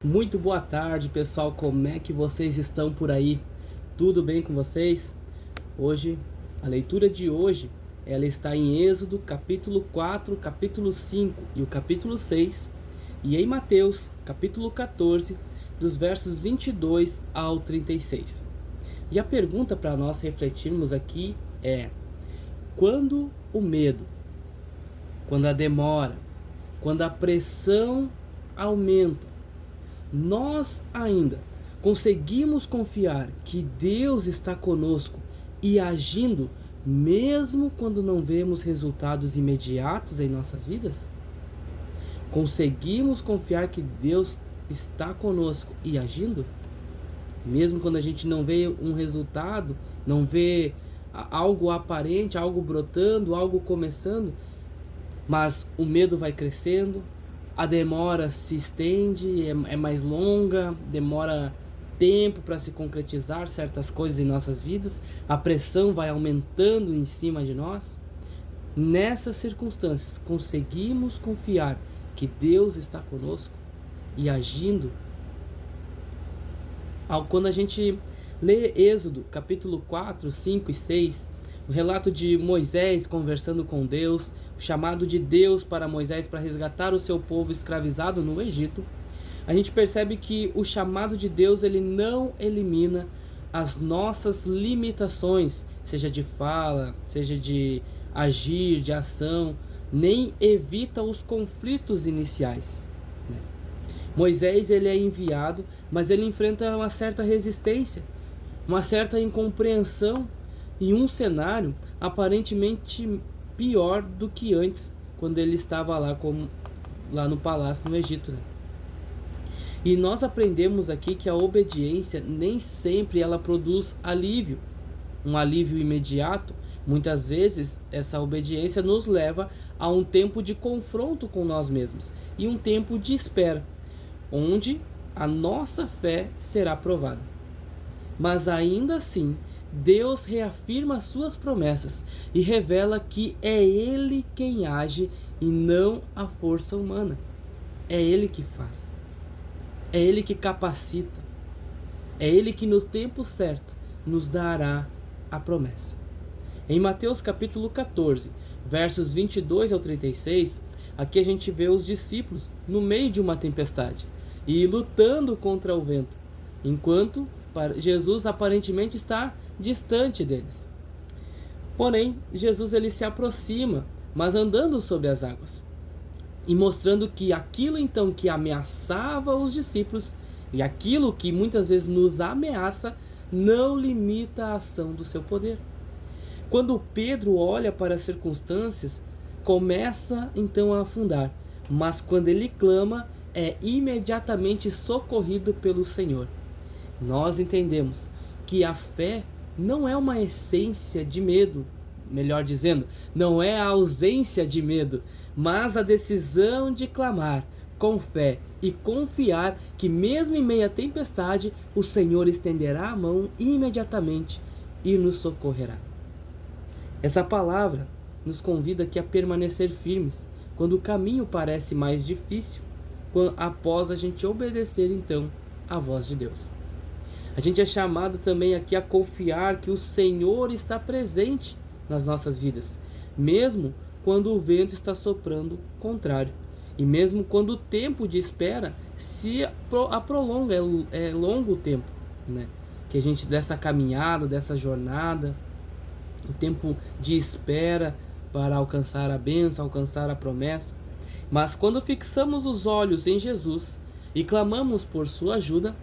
Muito boa tarde, pessoal. Como é que vocês estão por aí? Tudo bem com vocês? Hoje, a leitura de hoje, ela está em Êxodo, capítulo 4, capítulo 5 e o capítulo 6, e em Mateus, capítulo 14, dos versos 22 ao 36. E a pergunta para nós refletirmos aqui é: quando o medo, quando a demora, quando a pressão aumenta, nós ainda conseguimos confiar que Deus está conosco e agindo, mesmo quando não vemos resultados imediatos em nossas vidas? Conseguimos confiar que Deus está conosco e agindo, mesmo quando a gente não vê um resultado, não vê algo aparente, algo brotando, algo começando, mas o medo vai crescendo, a demora se estende, é mais longa, demora tempo para se concretizar certas coisas em nossas vidas, a pressão vai aumentando em cima de nós. Nessas circunstâncias, conseguimos confiar que Deus está conosco e agindo. Quando a gente lê Êxodo, capítulo 4, 5 e 6, o relato de Moisés conversando com Deus, o chamado de Deus para Moisés para resgatar o seu povo escravizado no Egito, a gente percebe que o chamado de Deus, ele não elimina as nossas limitações, seja de fala, seja de agir, de ação, nem evita os conflitos iniciais, né? Moisés, ele é enviado, mas ele enfrenta uma certa resistência, uma certa incompreensão e um cenário aparentemente pior do que antes, quando ele estava lá no palácio no Egito, né? E nós aprendemos aqui que a obediência nem sempre ela produz alívio, um alívio imediato. Muitas vezes essa obediência nos leva a um tempo de confronto com nós mesmos e um tempo de espera, onde a nossa fé será provada. Mas ainda assim, Deus reafirma suas promessas e revela que é Ele quem age e não a força humana. É Ele que faz. É Ele que capacita. É Ele que no tempo certo nos dará a promessa. Em Mateus capítulo 14, versos 22 ao 36, aqui a gente vê os discípulos no meio de uma tempestade e lutando contra o vento, enquanto Jesus aparentemente está distante deles. Porém, Jesus ele se aproxima, mas andando sobre as águas, e mostrando que aquilo então que ameaçava os discípulos e aquilo que muitas vezes nos ameaça não limita a ação do seu poder. Quando Pedro olha para as circunstâncias, começa então a afundar, mas quando ele clama, é imediatamente socorrido pelo Senhor. Nós entendemos que a fé não é uma essência de medo, melhor dizendo, não é a ausência de medo, mas a decisão de clamar com fé e confiar que mesmo em meio à tempestade, o Senhor estenderá a mão imediatamente e nos socorrerá. Essa palavra nos convida aqui a permanecer firmes quando o caminho parece mais difícil, após a gente obedecer então à voz de Deus. A gente é chamado também aqui a confiar que o Senhor está presente nas nossas vidas, mesmo quando o vento está soprando contrário, e mesmo quando o tempo de espera se prolonga, é longo o tempo, né? Que a gente, dessa caminhada, dessa jornada, o tempo de espera para alcançar a bênção, alcançar a promessa. Mas quando fixamos os olhos em Jesus e clamamos por sua ajuda,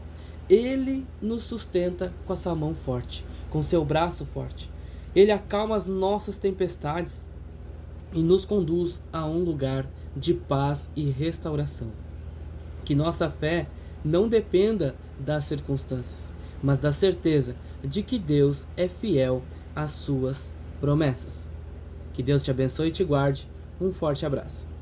Ele nos sustenta com a sua mão forte, com seu braço forte. Ele acalma as nossas tempestades e nos conduz a um lugar de paz e restauração. Que nossa fé não dependa das circunstâncias, mas da certeza de que Deus é fiel às suas promessas. Que Deus te abençoe e te guarde. Um forte abraço.